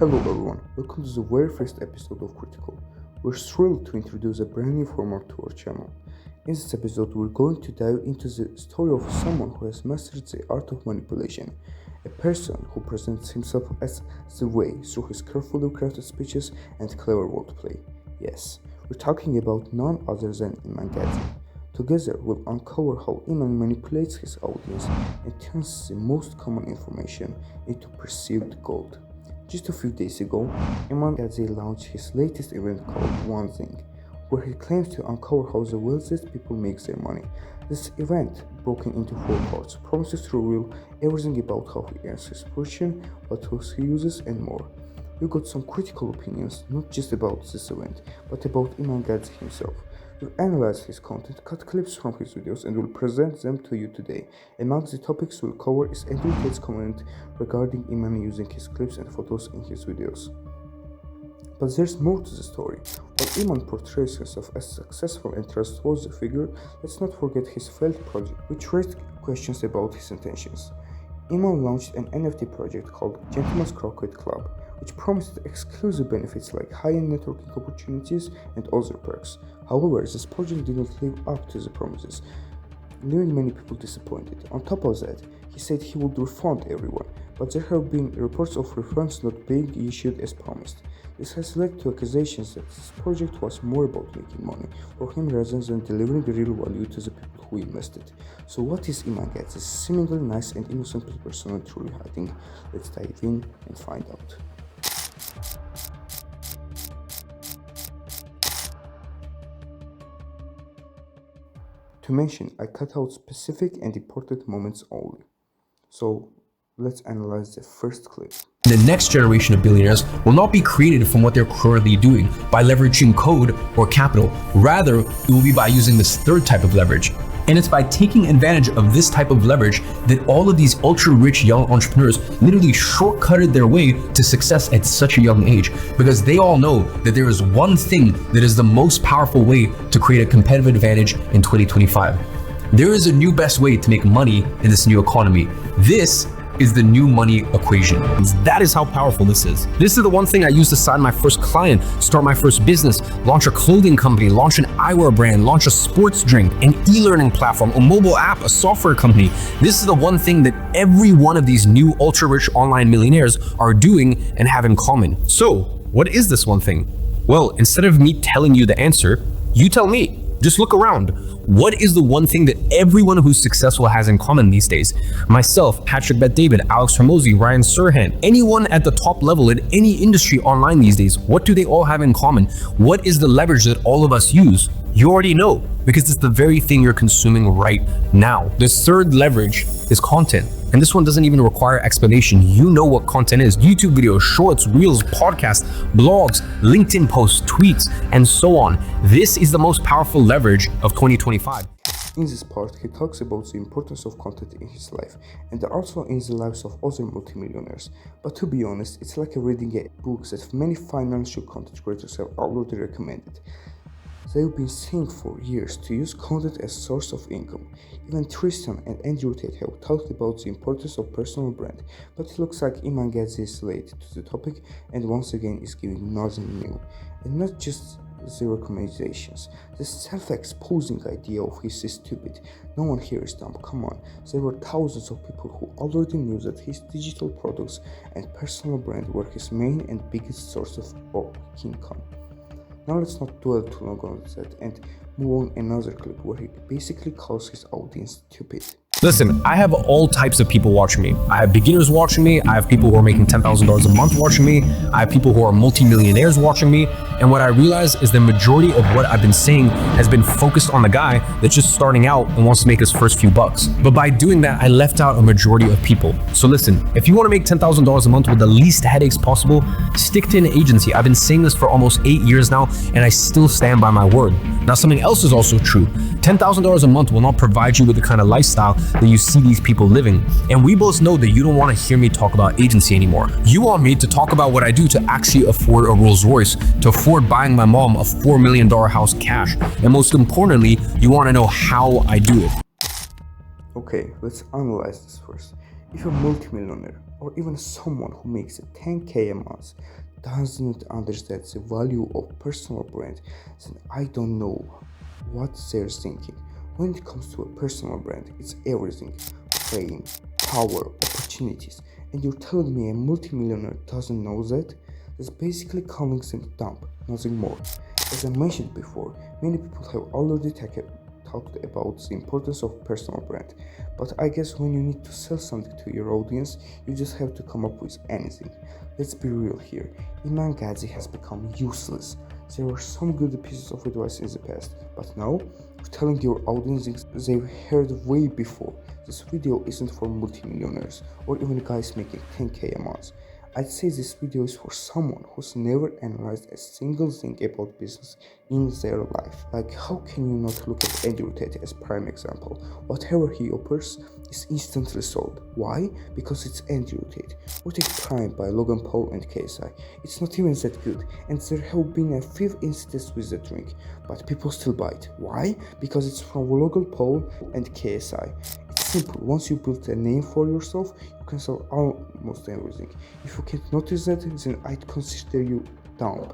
Hello everyone, welcome to the very first episode of Critical. We're thrilled to introduce a brand new format to our channel. In this episode, we're going to dive into the story of someone who has mastered the art of manipulation, a person who presents himself as the way through his carefully crafted speeches and clever wordplay. Yes, we're talking about none other than Iman Gadzhi. Together, we'll uncover how Iman manipulates his audience and turns the most common information into perceived gold. Just a few days ago, Iman Gadzhi launched his latest event called One Thing, where he claims to uncover how the wealthiest people make their money. This event, broken into 4 parts, promises to reveal everything about how he earns his fortune, what tools he uses, and more. We got some critical opinions, not just about this event, but about Iman Gadzhi himself. We've analyzed his content, cut clips from his videos, and will present them to you today. Among the topics we'll cover is Andrew Tate's comment regarding Iman using his clips and photos in his videos. But there's more to the story. While Iman portrays himself as a successful and trustworthy figure, let's not forget his failed project, which raised questions about his intentions. Iman launched an NFT project called Gentleman's Croquet Club, which promised exclusive benefits like high-end networking opportunities and other perks. However, this project did not live up to the promises, leaving many people disappointed. On top of that, he said he would refund everyone, but there have been reports of refunds not being issued as promised. This has led to accusations that this project was more about making money for him rather than delivering real value to the people who invested. So what is Iman Gadzhi's seemingly nice and innocent persona truly hiding? Let's dive in and find out. To mention, I cut out specific and important moments only. So let's analyze the first clip. The next generation of billionaires will not be created from what they're currently doing by leveraging code or capital. Rather, it will be by using this third type of leverage. And it's by taking advantage of this type of leverage that all of these ultra-rich young entrepreneurs literally shortcutted their way to success at such a young age, because they all know that there is one thing that is the most powerful way to create a competitive advantage in 2025. There is a new best way to make money in this new economy. This is the new money equation. That is how powerful this is. This is the one thing I use to sign my first client, start my first business, launch a clothing company, launch an eyewear brand, launch a sports drink, an e-learning platform, a mobile app, a software company. This is the one thing that every one of these new ultra-rich online millionaires are doing and have in common. So, what is this one thing? Well, instead of me telling you the answer, you tell me. Just look around. What is the one thing that everyone who's successful has in common these days? Myself, Patrick Bet-David, Alex Hormozi, Ryan Serhant, anyone at the top level in any industry online these days, what do they all have in common? What is the leverage that all of us use? You already know, because it's the very thing you're consuming right now. The third leverage is content. And this one doesn't even require explanation. You know what content is. YouTube videos, shorts, reels, podcasts, blogs, LinkedIn posts, tweets, and so on. This is the most powerful leverage of 2025. In this part, he talks about the importance of content in his life and also in the lives of other multimillionaires. But to be honest, it's like reading a book that many financial content creators have already recommended. They've been saying for years to use content as a source of income. Even Tristan and Andrew Tate have talked about the importance of personal brand, but it looks like Iman Gadzhi is late to the topic and once again is giving nothing new. And not just the recommendations. The self-exposing idea of his is stupid. No one here is dumb, come on. There were thousands of people who already knew that his digital products and personal brand were his main and biggest source of income. Now let's not dwell too long on that and move on another clip where he basically calls his audience stupid. Listen, I have all types of people watching me. I have beginners watching me. I have people who are making $10,000 a month watching me. I have people who are multimillionaires watching me. And what I realize is the majority of what I've been saying has been focused on the guy that's just starting out and wants to make his first few bucks. But by doing that, I left out a majority of people. So listen, if you want to make $10,000 a month with the least headaches possible, stick to an agency. I've been saying this for almost 8 years now, and I still stand by my word. Now, something else is also true. $10,000 a month will not provide you with the kind of lifestyle that you see these people living. And we both know that you don't want to hear me talk about agency anymore. You want me to talk about what I do to actually afford a Rolls Royce, to afford buying my mom a $4 million house cash. And most importantly, you want to know how I do it. Okay, let's analyze this first. If a multimillionaire or even someone who makes a 10k a month does not understand the value of personal brand, then I don't know what they're thinking. When it comes to a personal brand, it's everything: fame, power, opportunities. And you're telling me a multimillionaire doesn't know that? That's basically calling them dumb, nothing more. As I mentioned before, many people have already talked about the importance of personal brand, but I guess when you need to sell something to your audience, you just have to come up with anything. Let's be real here. Iman Gadzhi has become useless. There were some good pieces of advice in the past, but now you're telling your audience things they've heard way before. This video isn't for multimillionaires or even guys making 10k a month. I'd say this video is for someone who's never analyzed a single thing about business in their life. Like, how can you not look at Andrew Tate as prime example? Whatever he offers is instantly sold. Why? Because it's Andrew Tate. Or take Prime by Logan Paul and KSI. It's not even that good, and there have been a few incidents with the drink, but people still buy it. Why? Because it's from Logan Paul and KSI. It's simple. Once you build a name for yourself, you can sell almost everything. If you can't notice that, then I'd consider you dumb.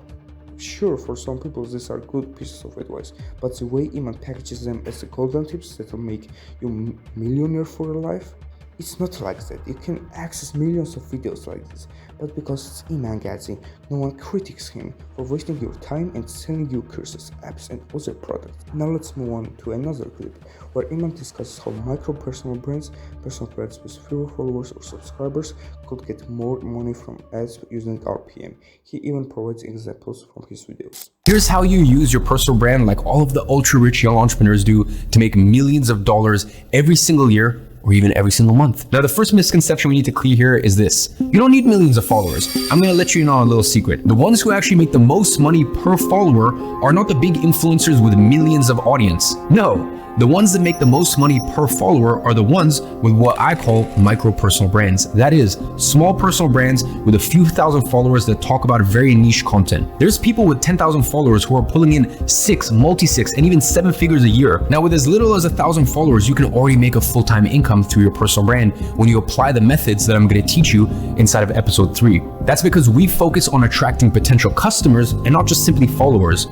Sure, for some people these are good pieces of advice, but the way Iman packages them as the golden tips that will make you millionaire for life, it's not like that. You can access millions of videos like this, but because it's Iman Gadzhi, no one critiques him for wasting your time and selling you courses, apps and other products. Now let's move on to another clip where Iman discusses how micro personal brands with fewer followers or subscribers could get more money from ads using RPM. He even provides examples from his videos. Here's how you use your personal brand like all of the ultra rich young entrepreneurs do to make millions of dollars every single year or even every single month. Now, the first misconception we need to clear here is this: you don't need millions of followers. I'm gonna let you in on a little secret. The ones who actually make the most money per follower are not the big influencers with millions of audience. No, the ones that make the most money per follower are the ones with what I call micro personal brands. That is, small personal brands with a few thousand followers that talk about very niche content. There's people with 10,000 followers who are pulling in 6, multi-6, and even 7 figures a year. Now, with as little as 1,000 followers, you can already make a full-time income through your personal brand when you apply the methods that I'm going to teach you inside of episode 3. That's because we focus on attracting potential customers and not just simply followers.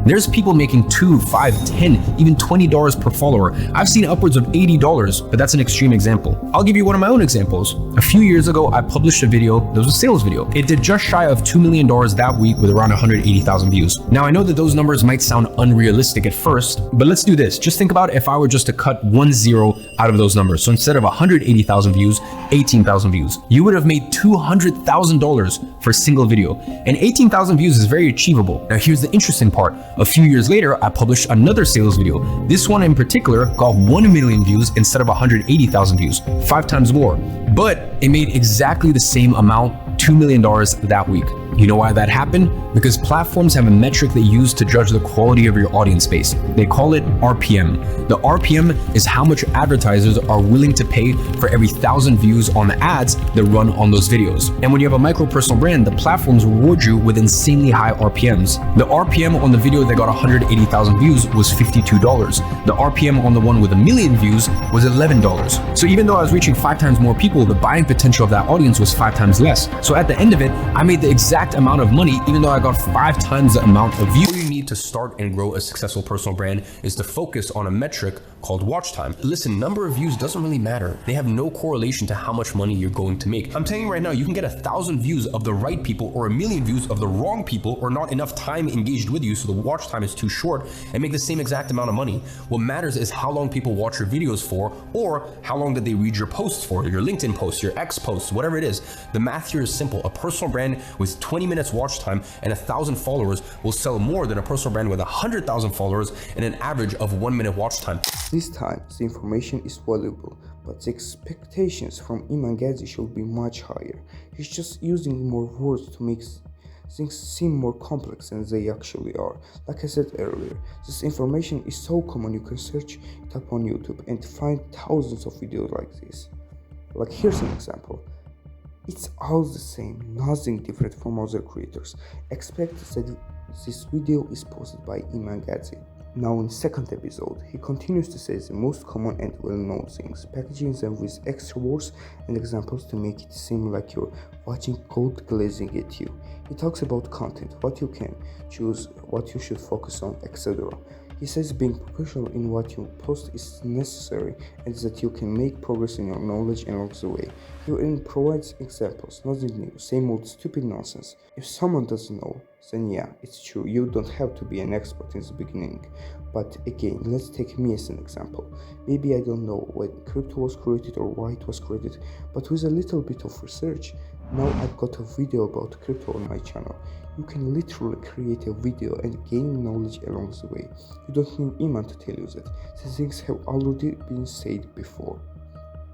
There's people making $2, $5, $10, even $20 per follower. I've seen upwards of $80, but that's an extreme example. I'll give you one of my own examples. A few years ago, I published a video that was a sales video. It did just shy of $2 million that week with around 180,000 views. Now, I know that those numbers might sound unrealistic at first, but let's do this. Just think about if I were just to cut 1 0 out of those numbers. So instead of 180,000 views, 18,000 views. You would have made $200,000 for a single video. And 18,000 views is very achievable. Now, here's the interesting part. A few years later, I published another sales video. This one in particular got 1 million views instead of 180,000 views, 5 times more. But it made exactly the same amount, $2 million that week. You know why that happened? Because platforms have a metric they use to judge the quality of your audience base. They call it RPM. The RPM is how much advertisers are willing to pay for every 1,000 views on the ads that run on those videos. And when you have a micro personal brand, the platforms reward you with insanely high RPMs. The RPM on the video that got 180,000 views was $52. The RPM on the one with 1 million views was $11. So even though I was reaching 5 times more people, the buying potential of that audience was 5 times less. So at the end of it, I made the exact amount of money, even though I got 5 times the amount of views. All you need to start and grow a successful personal brand is to focus on a metric called watch time. Listen, number of views doesn't really matter. They have no correlation to how much money you're going to make. I'm telling you right now, you can get 1,000 views of the right people or 1 million views of the wrong people, or not enough time engaged with you, so the watch time is too short, and make the same exact amount of money. What matters is how long people watch your videos for, or how long did they read your posts for, your LinkedIn posts, your X posts, whatever it is. The math here is simple. A personal brand with 20 minutes watch time and 1,000 followers will sell more than a personal brand with 100,000 followers and an average of 1 minute watch time. This time, the information is valuable, but the expectations from Iman Gadzhi should be much higher. He's just using more words to make things seem more complex than they actually are. Like I said earlier, this information is so common you can search it up on YouTube and find thousands of videos like this. Like, here's an example. It's all the same, nothing different from other creators. Expect that this video is posted by Iman Gadzhi. Now in second episode, he continues to say the most common and well-known things, packaging them with extra words and examples to make it seem like you're watching code glazing at you. He talks about content, what you can choose, what you should focus on, etc. He says being professional in what you post is necessary and that you can make progress in your knowledge along the way. He even provides examples, nothing new, same old stupid nonsense. If someone doesn't know, then yeah, it's true, you don't have to be an expert in the beginning. But again, let's take me as an example. Maybe I don't know when crypto was created or why it was created, but with a little bit of research, now I've got a video about crypto on my channel. You can literally create a video and gain knowledge along the way. You don't need Iman to tell you that. The things have already been said before.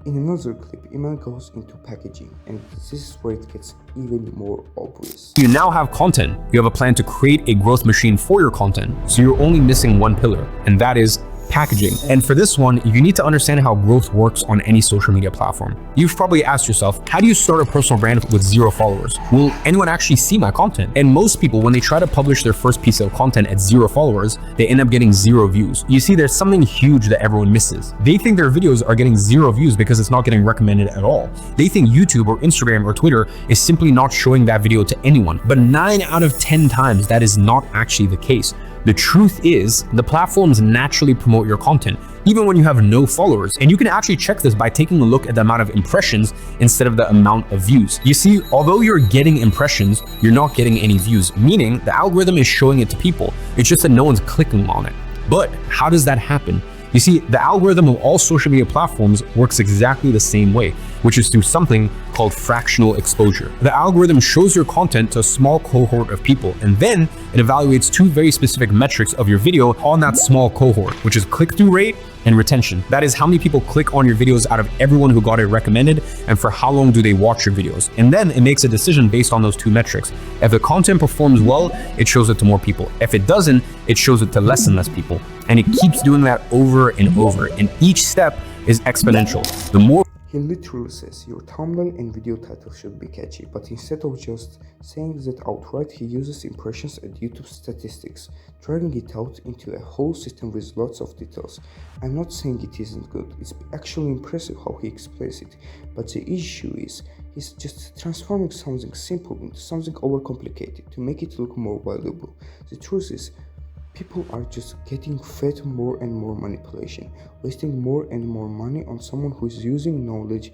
In another clip, Iman goes into packaging, and this is where it gets even more obvious. You now have content. You have a plan to create a growth machine for your content. So you're only missing one pillar, and that is packaging. And for this one, you need to understand how growth works on any social media platform. You've probably asked yourself, how do you start a personal brand with 0 followers? Will anyone actually see my content? And most people, when they try to publish their first piece of content at 0 followers, they end up getting 0 views. You see, there's something huge that everyone misses. They think their videos are getting 0 views because it's not getting recommended at all. They think YouTube or Instagram or Twitter is simply not showing that video to anyone. But 9 out of 10 times, that is not actually the case. The truth is, the platforms naturally promote your content, even when you have no followers. And you can actually check this by taking a look at the amount of impressions instead of the amount of views. You see, although you're getting impressions, you're not getting any views, meaning the algorithm is showing it to people. It's just that no one's clicking on it. But how does that happen? You see, the algorithm of all social media platforms works exactly the same way, which is through something called fractional exposure. The algorithm shows your content to a small cohort of people, and then it evaluates 2 very specific metrics of your video on that small cohort, which is click-through rate and retention. That is how many people click on your videos out of everyone who got it recommended, and for how long do they watch your videos. And then it makes a decision based on those 2 metrics. If the content performs well, it shows it to more people. If it doesn't, it shows it to less and less people. And it keeps doing that over and over. And each step is exponential. The more He literally says your thumbnail and video title should be catchy, but instead of just saying that outright, he uses impressions and YouTube statistics, dragging it out into a whole system with lots of details. I'm not saying it isn't good, it's actually impressive how he explains it, but the issue is he's just transforming something simple into something overcomplicated to make it look more valuable. The truth is, people are just getting fed more and more manipulation, wasting more and more money on someone who is using knowledge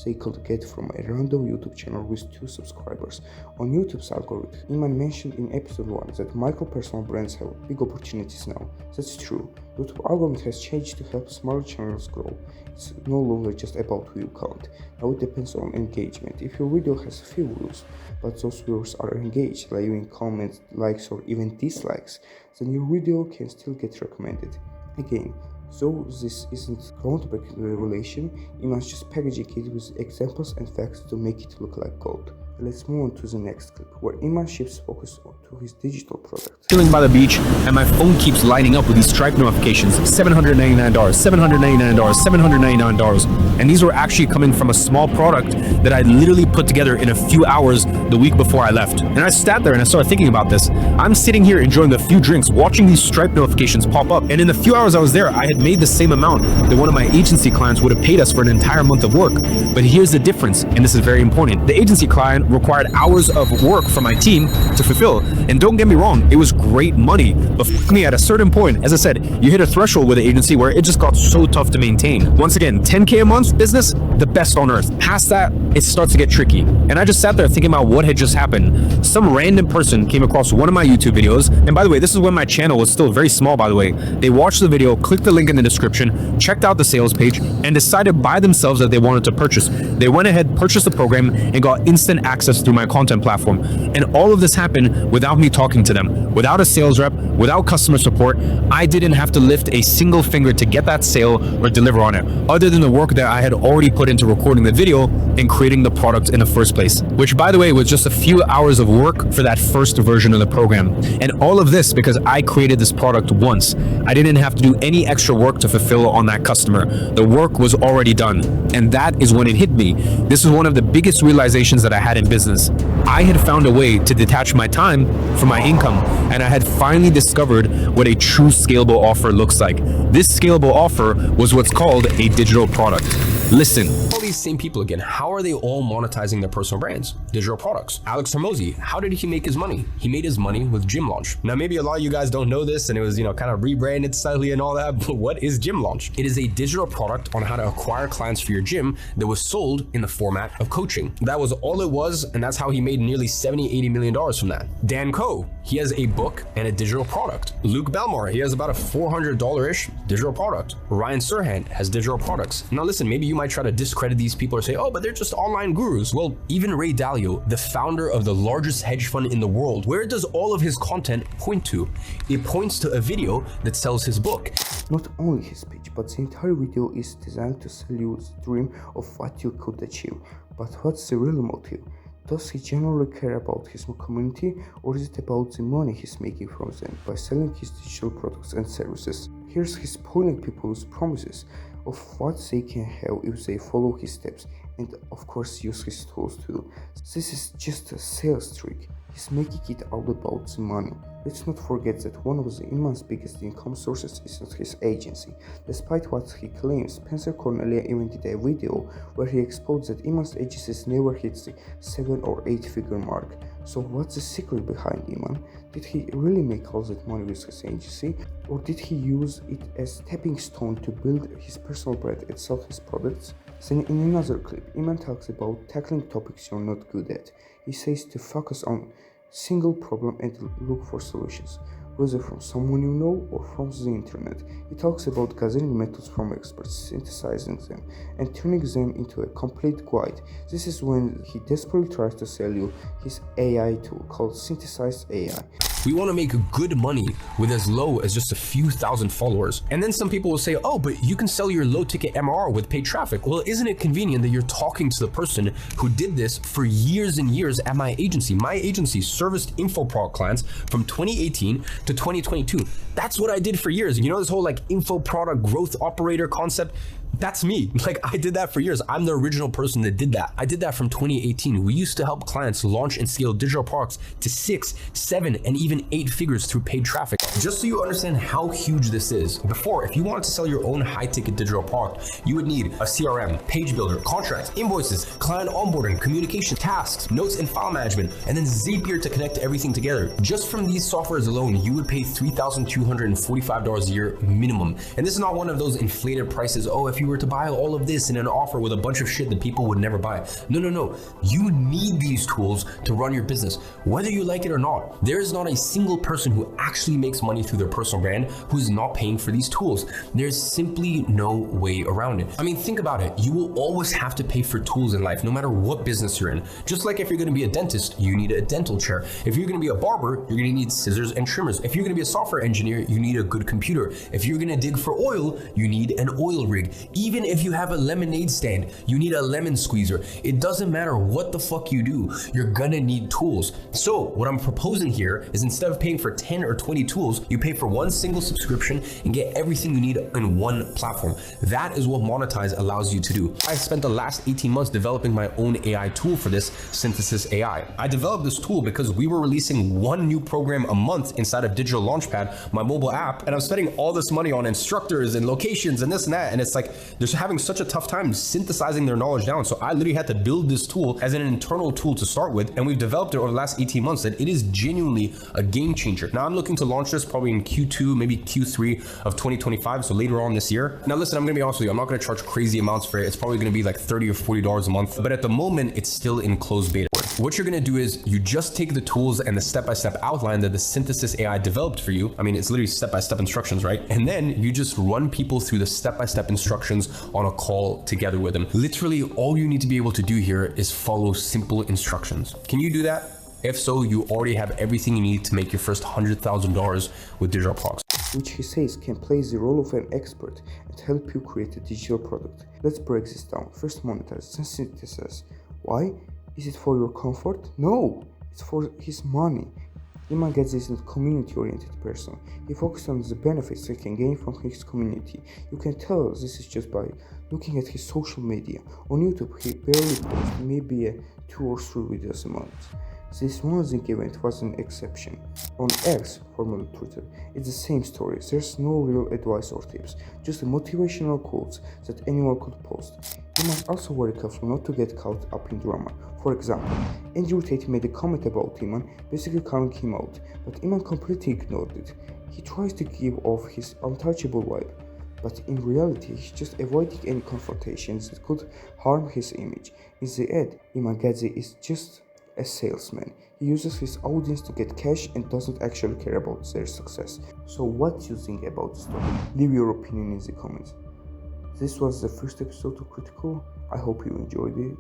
they could get from a random YouTube channel with 2 subscribers. On YouTube's algorithm, Iman mentioned in episode 1 that micro-personal brands have big opportunities now. That's true. YouTube algorithm has changed to help smaller channels grow. It's no longer just about who you count. Now it depends on engagement. If your video has few views, but those viewers are engaged, leaving comments, likes, or even dislikes, then your video can still get recommended. Again, though this isn't groundbreaking revelation, Iman's just packaging it with examples and facts to make it look like gold. Let's move on to the next clip, where Iman shifts focus to his digital product. chilling by the beach, and my phone keeps lighting up with these Stripe notifications. $799, $799, $799. And these were actually coming from a small product that I literally put together in a few hours the week before I left. And I sat there and I started thinking about this. I'm sitting here enjoying a few drinks, watching these Stripe notifications pop up. And in the few hours I was there, I had made the same amount that one of my agency clients would have paid us for an entire month of work. But here's the difference, and this is very important. The agency client required hours of work from my team to fulfill. And don't get me wrong, it was great money. But f me, at a certain point, as I said, you hit a threshold with the agency where it just got so tough to maintain. Once again, 10K a month business, the best on earth. Past that, it starts to get tricky. And I just sat there thinking about what had just happened. Some random person came across one of my YouTube videos. And by the way, this is when my channel was still very small, by the way. They watched the video, clicked the link in the description, checked out the sales page, and decided by themselves that they wanted to purchase. They went ahead, purchased the program, and got instant access through my content platform. And all of this happened without me talking to them, without a sales rep, without customer support. I didn't have to lift a single finger to get that sale or deliver on it, other than the work that I had already put into recording the video and creating the product in the first place, which, by the way, was just a few hours of work for that first version of the program. And all of this because I created this product once. I didn't have to do any extra work to fulfill on that customer. The work was already done. And that is when it hit me. This is one of the biggest realizations that I had in online business. I had found a way to detach my time from my income, and I had finally discovered what a true scalable offer looks like. This scalable offer was what's called a digital product. Listen, all these same people again, how are they all monetizing their personal brands? Digital products. Alex Hormozi, how did he make his money? He made his money with Gym Launch. Now, maybe a lot of you guys don't know this, and it was, kind of rebranded slightly and all that, but what is Gym Launch? It is a digital product on how to acquire clients for your gym that was sold in the format of coaching. That was all it was, and that's how he made nearly $70-80 million from that. Dan Coe, he has a book and a digital product. Luke Belmar, he has about a $400-ish digital product. Ryan Serhant has digital products. Now listen, maybe you might try to discredit these people or say, oh, but they're just online gurus. Well, even Ray Dalio, the founder of the largest hedge fund in the world, where does all of his content point to? It points to a video that sells his book. Not only his speech, but the entire video is designed to sell you the dream of what you could achieve. But what's the real motive? Does he genuinely care about his community, or is it about the money he's making from them by selling his digital products and services? Here's his spoiling people's promises of what they can have if they follow his steps, and of course use his tools too. This is just a sales trick. He's making it all about the money. Let's not forget that one of Iman's biggest income sources is his agency. Despite what he claims, Spencer Cornelia even did a video where he exposed that Iman's agencies never hits the 7 or 8 figure mark. So what's the secret behind Iman? Did he really make all that money with his agency, or did he use it as a stepping stone to build his personal brand and sell his products? Then in another clip, Iman talks about tackling topics you're not good at. He says to focus on single problem and look for solutions, whether from someone you know or from the internet. He talks about gathering methods from experts, synthesizing them, and turning them into a complete guide. This is when he desperately tries to sell you his AI tool called Synthesized AI. We want to make good money with as low as just a few thousand followers. And then some people will say, oh, but you can sell your low ticket MRR with paid traffic. Well, isn't it convenient that you're talking to the person who did this for years and years at my agency? My agency serviced InfoPro clients from 2018 to 2022. That's what I did for years. This whole info product growth operator concept, that's me. I did that for years. I'm the original person that did that. I did that from 2018. We used to help clients launch and scale digital products to 6, 7, and even 8 figures through paid traffic. Just so you understand how huge this is, before, if you wanted to sell your own high-ticket digital product, you would need a CRM, page builder, contracts, invoices, client onboarding, communication, tasks, notes and file management, and then Zapier to connect everything together. Just from these softwares alone, you would pay $3,245 a year minimum. And this is not one of those inflated prices. Oh, if you were to buy all of this in an offer with a bunch of shit that people would never buy. No. You need these tools to run your business, whether you like it or not. There is not a single person who actually makes money through their personal brand who's not paying for these tools. There's simply no way around it. Think about it. You will always have to pay for tools in life, no matter what business you're in. Just like if you're going to be a dentist, you need a dental chair. If you're going to be a barber, you're going to need scissors and trimmers. If you're going to be a software engineer, you need a good computer. If you're going to dig for oil, you need an oil rig. Even if you have a lemonade stand, you need a lemon squeezer. It doesn't matter what the fuck you do, you're gonna need tools. So what I'm proposing here is instead of paying for 10 or 20 tools, you pay for one single subscription and get everything you need in one platform. That is what Monetize allows you to do. I spent the last 18 months developing my own AI tool for this, Synthesis AI. I developed this tool because we were releasing one new program a month inside of Digital Launchpad, my mobile app, and I'm spending all this money on instructors and locations and this and that, and it's like they're having such a tough time synthesizing their knowledge down. So I literally had to build this tool as an internal tool to start with, and we've developed it over the last 18 months, and it is genuinely a game changer. Now I'm looking to launch this probably in Q2, maybe Q3 of 2025, so later on this year. Now listen, I'm gonna be honest with you, I'm not gonna charge crazy amounts for it. It's probably gonna be like $30 or $40 a month, but at the moment it's still in closed beta. What you're gonna do is you just take the tools and the step-by-step outline that the Synthesis AI developed for you. It's literally step-by-step instructions, right? And then you just run people through the step-by-step instructions on a call together with them. Literally all you need to be able to do here is follow simple instructions. Can you do that? If so, you already have everything you need to make your first $100,000 with digital products. Which he says can play the role of an expert and help you create a digital product. Let's break this down. First, monetize, then synthesize. Why? Is it for your comfort? No, it's for his money. Iman Gadzhi is not a community-oriented person. He focuses on the benefits he can gain from his community. You can tell this is just by looking at his social media. On YouTube, he barely posts maybe 2 or 3 videos a month. This Monazing event was an exception. On X, formerly Twitter, it's the same story. There's no real advice or tips, just motivational quotes that anyone could post. You must also be very careful not to get caught up in drama. For example, Andrew Tate made a comment about Iman, basically calling him out, but Iman completely ignored it. He tries to give off his untouchable vibe, but in reality he's just avoiding any confrontations that could harm his image. In the end, Iman Gadzhi is just a salesman. He uses his audience to get cash and doesn't actually care about their success. So what do you think about the story? Leave your opinion in the comments. This was the first episode of Critical. I hope you enjoyed it.